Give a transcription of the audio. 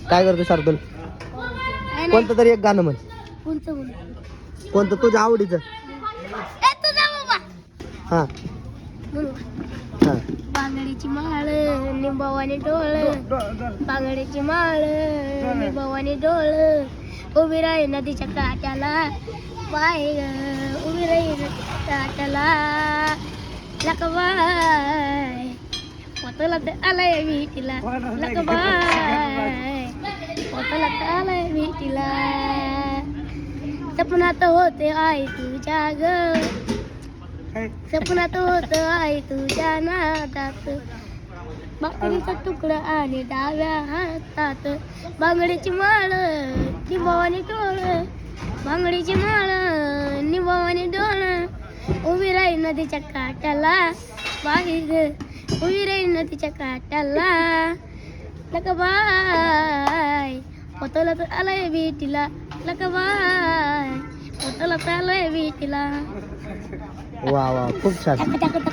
काय करतो शार्दूल? कोणतं तरी एक गाणं म्हण. कोणतं तुझ्या आवडीचं? हा हा. बांगडीची माळ निंबावाने डोळ, बांगडीची माळ निंबावाने डोळ, उभी राही नदीच्या काट्याला बाय ग, उभी राही नदीच्या काट्याला लकबाय, पोताला तर आलाय विटीला लकबाय, पोताला तर आलाय विटीला, सपनात होते आई तुझ्या ग, सपनात होत आई तुझ्या नादात, बांगडीचा तुकडा आणि डाव्या हातात, बांगडीची माळ निंबावाने डोळ, बांगडीची माळ निंबावाने डोळ, उभी राही नदीच्या काठाला बाई ग, उभी राही नदीच्या काठाला लकबाय, पोताला तर आलाय विटीला लकबाय, पोताला तर आलाय विटीला. वा वा, खूप छान.